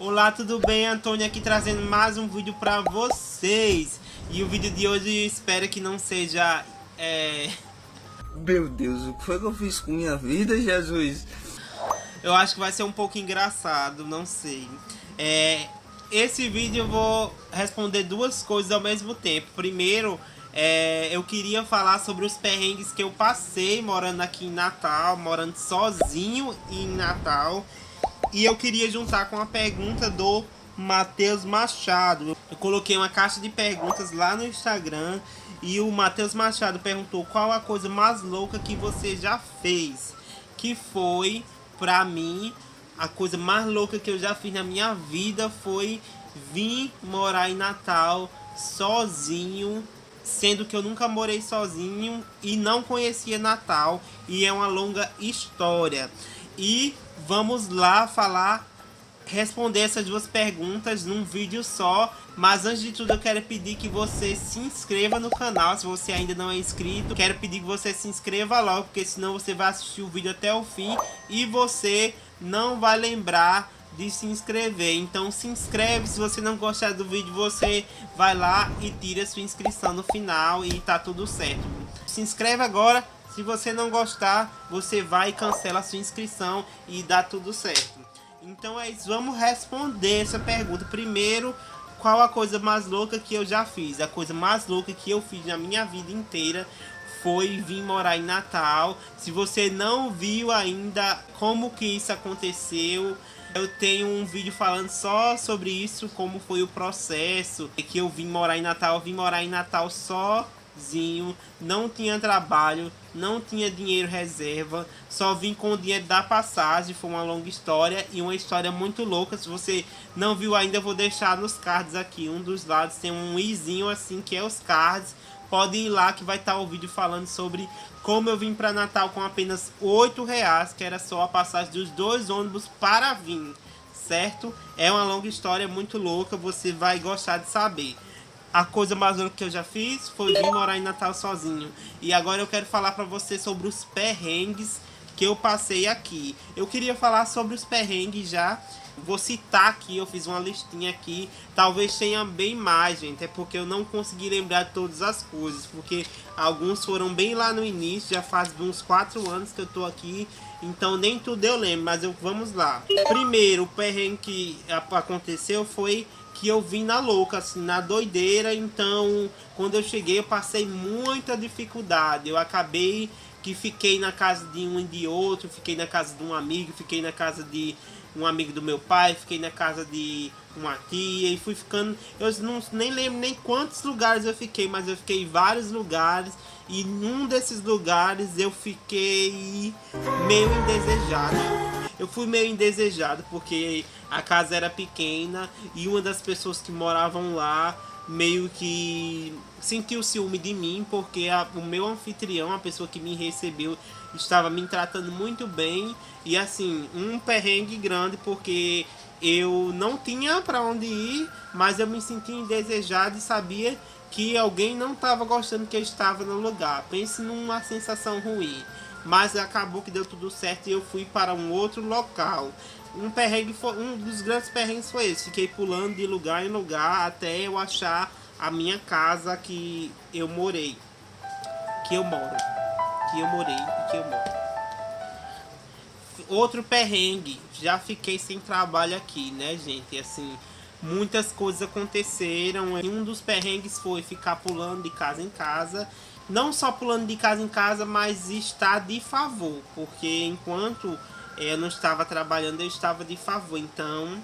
Olá, tudo bem? Antônio aqui trazendo mais um vídeo pra vocês. E o vídeo de hoje eu espero que não seja... Meu Deus, o que foi que eu fiz com minha vida, Jesus? Eu acho que vai ser um pouco engraçado, não sei. Esse vídeo eu vou responder duas coisas ao mesmo tempo. Primeiro, eu queria falar sobre os perrengues que eu passei morando aqui em Natal, morando sozinho em Natal. E eu queria juntar com a pergunta do Matheus Machado. Eu coloquei uma caixa de perguntas lá no Instagram e o Matheus Machado perguntou qual a coisa mais louca que você já fez. Que foi, pra mim, a coisa mais louca que eu já fiz na minha vida foi vir morar em Natal sozinho, sendo que eu nunca morei sozinho e não conhecia Natal, e é uma longa história. E vamos lá responder essas duas perguntas num vídeo só. Mas antes de tudo eu quero pedir que você se inscreva no canal. Se você ainda não é inscrito, quero pedir que você se inscreva logo, porque senão você vai assistir o vídeo até o fim e você não vai lembrar de se inscrever. Então se inscreve. Se você não gostar do vídeo, você vai lá e tira sua inscrição no final e tá tudo certo. Se inscreve agora. Se você não gostar, você vai e cancela a sua inscrição e dá tudo certo. Então é isso, vamos responder essa pergunta. Primeiro, qual a coisa mais louca que eu já fiz? A coisa mais louca que eu fiz na minha vida inteira foi vir morar em Natal. Se você não viu ainda como que isso aconteceu, eu tenho um vídeo falando só sobre isso, como foi o processo que eu vim morar em Natal. Eu vim morar em Natal sozinho, não tinha trabalho, não tinha dinheiro reserva, só vim com o dinheiro da passagem. Foi uma longa história e uma história muito louca. Se você não viu ainda, eu vou deixar nos cards aqui, um dos lados tem um izinho assim que é os cards. Pode ir lá que vai estar o vídeo falando sobre como eu vim para Natal com apenas R$8, que era só a passagem dos 2 ônibus para vir, certo? É uma longa história, muito louca, você vai gostar de saber. A coisa mais louca que eu já fiz foi vir morar em Natal sozinho. E agora eu quero falar pra você sobre os perrengues que eu passei aqui. Eu queria falar sobre os perrengues já. Vou citar aqui, eu fiz uma listinha aqui. Talvez tenha bem mais, gente. É porque eu não consegui lembrar de todas as coisas. Porque alguns foram bem lá no início. Já faz uns 4 anos que eu tô aqui. Então nem tudo eu lembro, mas vamos lá. Primeiro, o perrengue que aconteceu foi que eu vim na louca, assim, na doideira. Então, quando eu cheguei, eu passei muita dificuldade. Eu acabei que fiquei na casa de um e de outro, fiquei na casa de um amigo, fiquei na casa de um amigo do meu pai, fiquei na casa de uma tia e fui ficando... Eu nem lembro nem quantos lugares eu fiquei, mas eu fiquei em vários lugares. E num desses lugares eu fiquei meio indesejado. Eu fui meio indesejado porque a casa era pequena e uma das pessoas que moravam lá meio que sentiu ciúme de mim, porque o meu anfitrião, a pessoa que me recebeu, estava me tratando muito bem. E assim, um perrengue grande porque eu não tinha para onde ir, mas eu me sentia indesejado e sabia que alguém não estava gostando que eu estava no lugar. Pense numa sensação ruim. Mas acabou que deu tudo certo e eu fui para um outro local. Um dos grandes perrengues foi esse. Fiquei pulando de lugar em lugar até eu achar a minha casa que eu morei. Que eu moro. Que eu morei e que eu moro. Outro perrengue. Já fiquei sem trabalho aqui, né, gente? Assim, muitas coisas aconteceram. E um dos perrengues foi ficar pulando de casa em casa. Não só pulando de casa em casa, mas estar de favor. Porque enquanto eu não estava trabalhando, eu estava de favor. Então,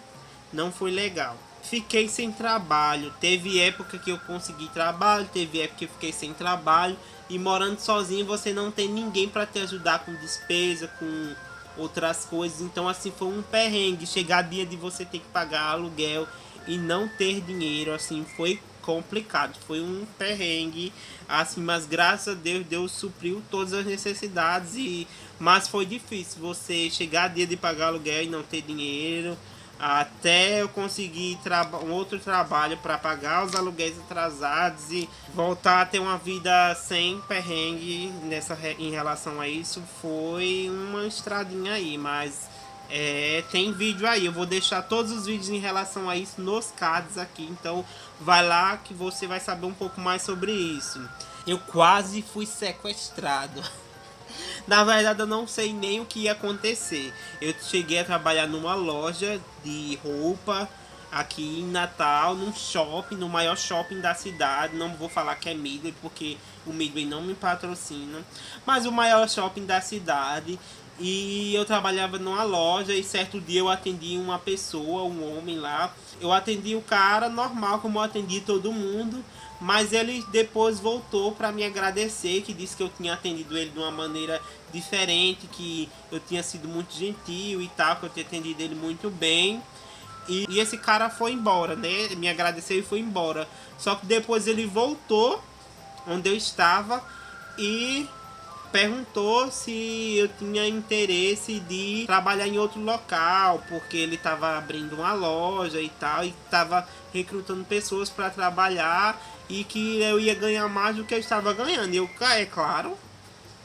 não foi legal. Fiquei sem trabalho. Teve época que eu consegui trabalho, teve época que eu fiquei sem trabalho. E morando sozinho, você não tem ninguém para te ajudar com despesa, com outras coisas. Então, assim, foi um perrengue. Chegar dia de você ter que pagar aluguel e não ter dinheiro, assim, foi complicado, foi um perrengue, assim, mas graças a Deus, Deus supriu todas as necessidades. Mas foi difícil você chegar dia de pagar aluguel e não ter dinheiro, até eu conseguir um outro trabalho para pagar os aluguéis atrasados e voltar a ter uma vida sem perrengue em relação a isso. Foi uma estradinha aí, mas Tem vídeo aí, eu vou deixar todos os vídeos em relação a isso nos cards aqui, então vai lá que você vai saber um pouco mais sobre isso. Eu quase fui sequestrado. Na verdade eu não sei nem o que ia acontecer. Eu cheguei a trabalhar numa loja de roupa aqui em Natal, num shopping, no maior shopping da cidade. Não vou falar que é Midway, porque o Midway não me patrocina, mas o maior shopping da cidade. E eu trabalhava numa loja e certo dia eu atendi uma pessoa, um homem lá. Eu atendi o cara normal, como eu atendi todo mundo. Mas ele depois voltou para me agradecer, que disse que eu tinha atendido ele de uma maneira diferente, que eu tinha sido muito gentil e tal, que eu tinha atendido ele muito bem. E esse cara foi embora, né? Me agradeceu e foi embora. Só que depois ele voltou onde eu estava e perguntou se eu tinha interesse de trabalhar em outro local, porque ele estava abrindo uma loja e tal, e estava recrutando pessoas para trabalhar e que eu ia ganhar mais do que eu estava ganhando. E eu, é claro,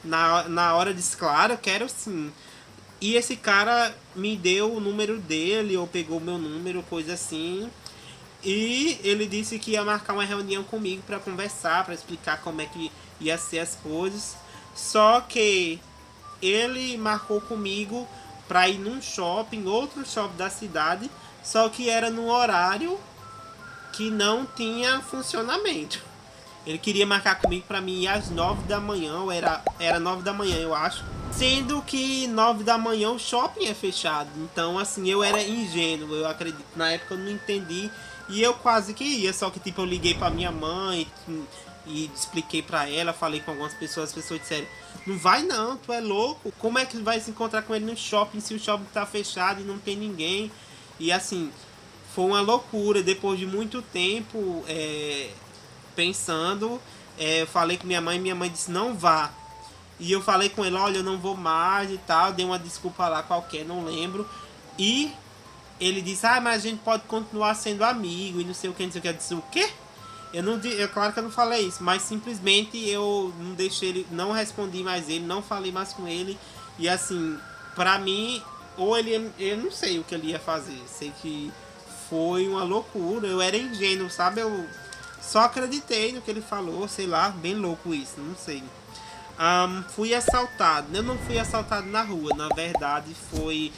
na hora disse, claro, eu quero sim. E esse cara me deu o número dele, ou pegou o meu número, coisa assim. E ele disse que ia marcar uma reunião comigo para conversar, para explicar como é que ia ser as coisas. Só que ele marcou comigo para ir num shopping, outro shopping da cidade, só que era num horário que não tinha funcionamento. Ele queria marcar comigo para mim ir às 9 da manhã, ou era 9 da manhã, eu acho. Sendo que 9 da manhã o shopping é fechado. Então, assim, eu era ingênuo, eu acredito. Na época eu não entendi e eu quase que ia. Só que, tipo, eu liguei pra minha mãe e expliquei pra ela, falei com algumas pessoas. As pessoas disseram, não vai não, tu é louco. Como é que vai se encontrar com ele no shopping se o shopping tá fechado e não tem ninguém? E, assim, foi uma loucura. Depois de muito tempo pensando, eu falei com minha mãe disse, não vá. E eu falei com ele, olha, eu não vou mais e tal, dei uma desculpa lá qualquer, não lembro. E ele disse, mas a gente pode continuar sendo amigo e não sei o que, não sei o que. Eu disse, o quê? Claro que eu não falei isso, mas simplesmente eu não deixei ele, não respondi mais ele, não falei mais com ele. E assim, pra mim, ou eu não sei o que ele ia fazer. Sei que foi uma loucura, eu era ingênuo, sabe? Eu só acreditei no que ele falou, sei lá, bem louco isso, não sei. Fui assaltado. Eu não fui assaltado na rua, na verdade foi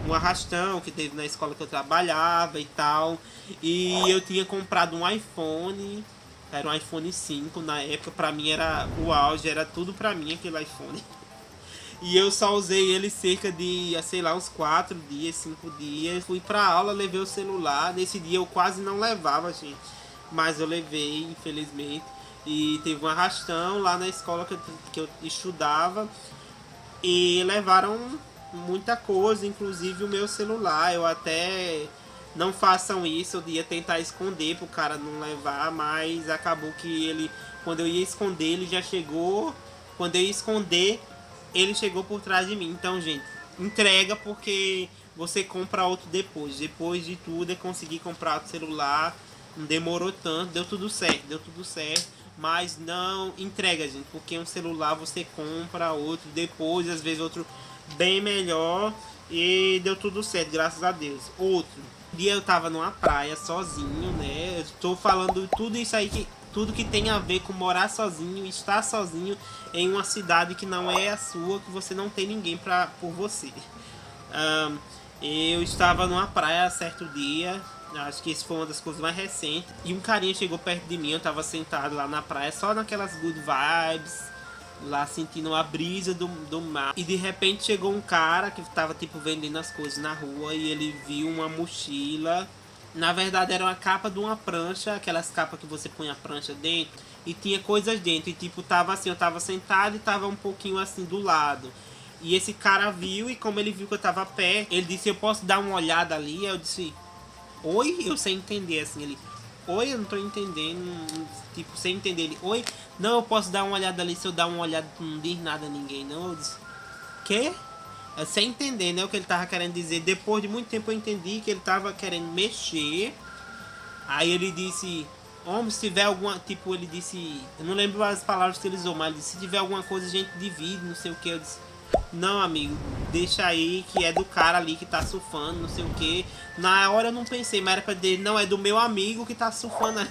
um arrastão que teve na escola que eu trabalhava e tal. E eu tinha comprado um iPhone, era um iPhone 5 na época, pra mim era o auge, era tudo pra mim aquele iPhone. E eu só usei ele cerca de, sei lá, uns 4 dias, 5 dias. Fui pra aula, levei o celular. Nesse dia eu quase não levava, gente, mas eu levei, infelizmente. E teve um arrastão lá na escola que eu estudava. E levaram muita coisa, inclusive o meu celular. Eu até, não façam isso, eu ia tentar esconder pro cara não levar, mas acabou que ele, quando eu ia esconder, ele já chegou. Quando eu ia esconder, ele chegou por trás de mim. Então, gente, entrega, porque você compra outro depois. Depois de tudo, eu consegui comprar outro celular. Não demorou tanto, deu tudo certo. Mas não entrega, gente, porque um celular você compra outro depois, às vezes outro bem melhor, e deu tudo certo, graças a Deus. Outro dia eu tava numa praia sozinho, né? Eu tô falando tudo isso aí, tudo que tem a ver com morar sozinho, estar sozinho em uma cidade que não é a sua, que você não tem ninguém por você. Eu estava numa praia certo dia. Acho que isso foi uma das coisas mais recentes. E um carinha chegou perto de mim. Eu tava sentado lá na praia, só naquelas good vibes, lá sentindo a brisa do mar. E de repente chegou um cara que tava tipo vendendo as coisas na rua. E ele viu uma mochila. Na verdade era uma capa de uma prancha, aquelas capas que você põe a prancha dentro. E tinha coisas dentro. E tipo, tava assim, eu tava sentado e tava um pouquinho assim do lado. E esse cara viu, e como ele viu que eu tava perto, ele disse, eu posso dar uma olhada ali? Eu disse, oi? Eu sem entender, assim, ele, oi, eu não tô entendendo, tipo, sem entender, ele, oi? Não, eu posso dar uma olhada ali, se eu dar uma olhada, não diz nada a ninguém, não. Eu disse, quê? Eu sem entender, né, o que ele tava querendo dizer. Depois de muito tempo eu entendi que ele tava querendo mexer. Aí ele disse, homem, se tiver alguma, ele disse, eu não lembro as palavras que ele usou, mas ele disse, se tiver alguma coisa a gente divide, não sei o que. Eu disse, não, amigo, deixa aí que é do cara ali que tá surfando, não sei o que. Na hora eu não pensei, mas era pra dizer, não, é do meu amigo que tá surfando.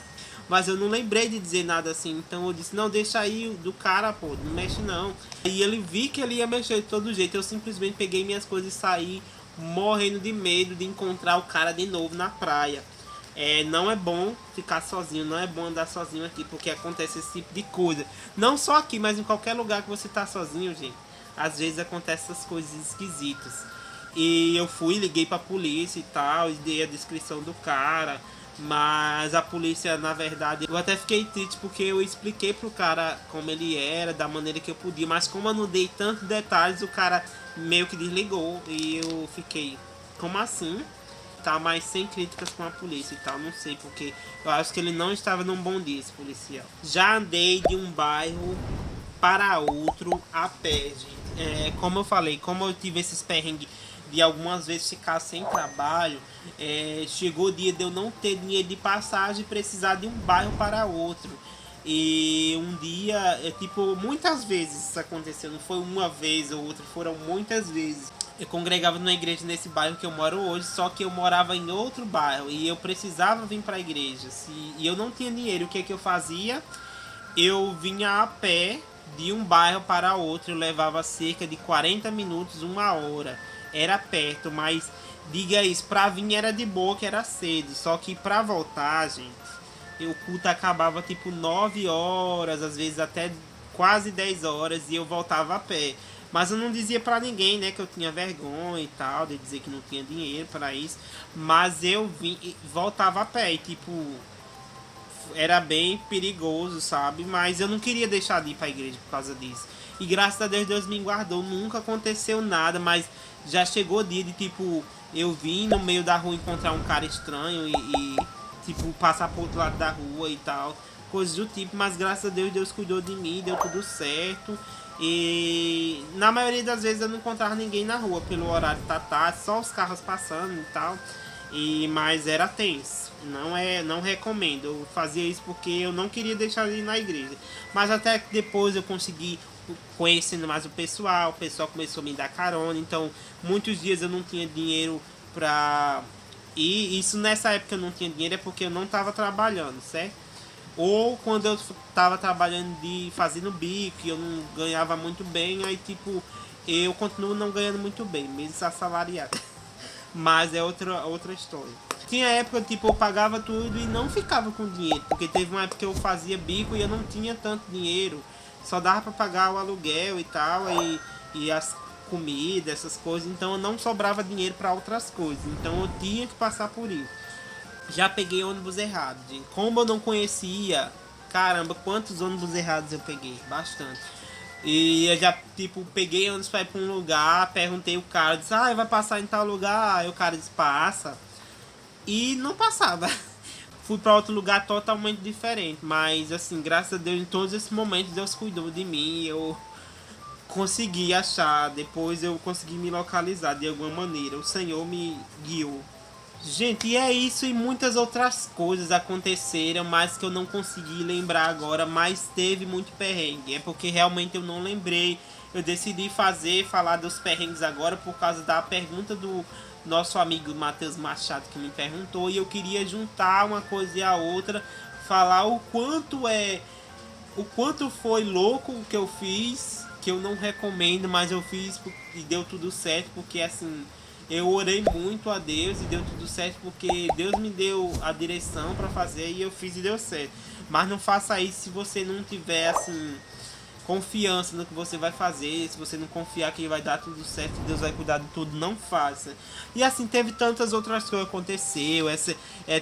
Mas eu não lembrei de dizer nada assim. Então eu disse, não, deixa aí do cara, pô, não mexe não. E ele vi que ele ia mexer de todo jeito. Eu simplesmente peguei minhas coisas e saí morrendo de medo de encontrar o cara de novo na praia. Não é bom ficar sozinho, não é bom andar sozinho aqui, porque acontece esse tipo de coisa. Não só aqui, mas em qualquer lugar que você tá sozinho, gente. Às vezes acontecem essas coisas esquisitas. E eu fui, liguei pra polícia e tal, e dei a descrição do cara. Mas a polícia, na verdade, eu até fiquei triste porque eu expliquei pro cara como ele era, da maneira que eu podia. Mas como eu não dei tantos detalhes, o cara meio que desligou. E eu fiquei, como assim? Tá, mas sem críticas com a polícia e tal, não sei, porque eu acho que ele não estava num bom dia, esse policial. Já andei de um bairro para outro a pé, gente. Como eu falei, como eu tive esses perrengues de algumas vezes ficar sem trabalho, chegou o dia de eu não ter dinheiro de passagem e precisar de um bairro para outro. E um dia, tipo, muitas vezes isso aconteceu, não foi uma vez ou outra, foram muitas vezes. Eu congregava numa igreja nesse bairro que eu moro hoje, só que eu morava em outro bairro e eu precisava vir para a igreja. E eu não tinha dinheiro, o que é que eu fazia? Eu vinha a pé de um bairro para outro, eu levava cerca de 40 minutos, uma hora. Era perto, mas diga isso, pra vir era de boa, que era cedo. Só que pra voltar, gente, o culto acabava tipo 9 horas, às vezes até quase 10 horas, e eu voltava a pé. Mas eu não dizia pra ninguém, né, que eu tinha vergonha e tal, de dizer que não tinha dinheiro para isso. Mas eu voltava a pé, e tipo, era bem perigoso, sabe? Mas eu não queria deixar de ir pra igreja por causa disso. E graças a Deus, Deus me guardou, nunca aconteceu nada, mas já chegou o dia de, tipo, eu vim no meio da rua encontrar um cara estranho tipo, passar pro outro lado da rua e tal, coisas do tipo, mas graças a Deus, Deus cuidou de mim, deu tudo certo. E na maioria das vezes eu não encontrava ninguém na rua pelo horário da tarde, só os carros passando e tal. Mas era tenso. Não recomendo. Eu fazia isso porque eu não queria deixar de ir na igreja. Mas até que depois eu consegui conhecendo mais o pessoal começou a me dar carona. Então, muitos dias eu não tinha dinheiro pra ir. Isso nessa época eu não tinha dinheiro é porque eu não estava trabalhando, certo? Ou quando eu estava trabalhando fazendo bico e eu não ganhava muito bem, aí tipo, eu continuo não ganhando muito bem, mesmo assalariado. Mas é outra história. Tinha época, tipo, eu pagava tudo e não ficava com dinheiro. Porque teve uma época que eu fazia bico e eu não tinha tanto dinheiro. Só dava pra pagar o aluguel e tal, e as comidas, essas coisas. Então não sobrava dinheiro para outras coisas. Então eu tinha que passar por isso. Já peguei ônibus errado, gente. Como eu não conhecia, caramba, quantos ônibus errados eu peguei? Bastante. E eu já, tipo, peguei ônibus pra ir pra um lugar, perguntei o cara, disse, vai passar em tal lugar? Aí o cara disse, passa. E não passava. Fui pra outro lugar totalmente diferente. Mas, assim, graças a Deus, em todos esses momentos, Deus cuidou de mim. Eu consegui achar. Depois eu consegui me localizar de alguma maneira. O Senhor me guiou. Gente, e é isso e muitas outras coisas aconteceram, mas que eu não consegui lembrar agora, mas teve muito perrengue. É porque realmente eu não lembrei. Eu decidi falar dos perrengues agora por causa da pergunta do nosso amigo Matheus Machado que me perguntou. E eu queria juntar uma coisa e a outra, falar o quanto foi louco o que eu fiz, que eu não recomendo, mas eu fiz e deu tudo certo, porque assim... Eu orei muito a Deus e deu tudo certo porque Deus me deu a direção para fazer e eu fiz e deu certo. Mas não faça isso se você não tiver assim confiança no que você vai fazer, se você não confiar que vai dar tudo certo, Deus vai cuidar de tudo, não faça. E assim teve tantas outras coisas que aconteceu,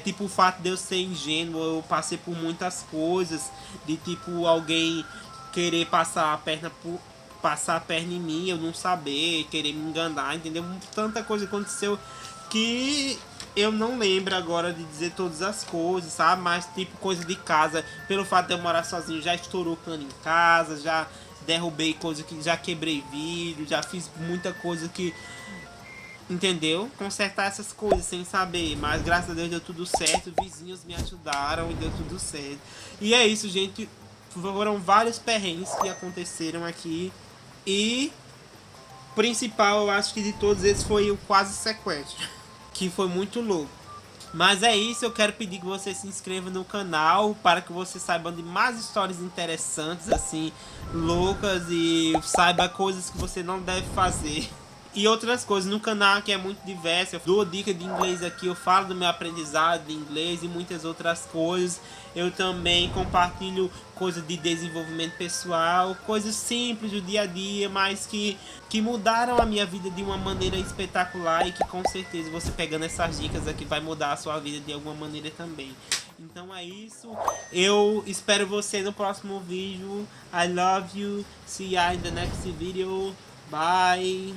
tipo o fato de eu ser ingênuo, eu passei por muitas coisas, de tipo alguém querer passar a perna em mim, eu não saber, querer me enganar, entendeu? Tanta coisa aconteceu que eu não lembro agora de dizer todas as coisas, sabe? Mas tipo coisa de casa, pelo fato de eu morar sozinho, já estourou cano em casa, já derrubei coisa que já quebrei vidro, já fiz muita coisa que, entendeu? Consertar essas coisas sem saber, mas graças a Deus deu tudo certo, vizinhos me ajudaram e deu tudo certo. E é isso, gente. Foram vários perrengues que aconteceram aqui. E principal, eu acho que de todos esses foi o Quase Sequestro, que foi muito louco. Mas é isso, eu quero pedir que você se inscreva no canal para que você saiba de mais histórias interessantes, assim, loucas, e saiba coisas que você não deve fazer. E outras coisas no canal, que é muito diverso. Eu dou dica de inglês aqui, eu falo do meu aprendizado de inglês e muitas outras coisas. Eu também compartilho coisas de desenvolvimento pessoal, coisas simples do dia a dia, mas que mudaram a minha vida de uma maneira espetacular, e que com certeza você pegando essas dicas aqui vai mudar a sua vida de alguma maneira também. Então é isso. Eu espero você no próximo vídeo. I love you. See you in the next video. Bye.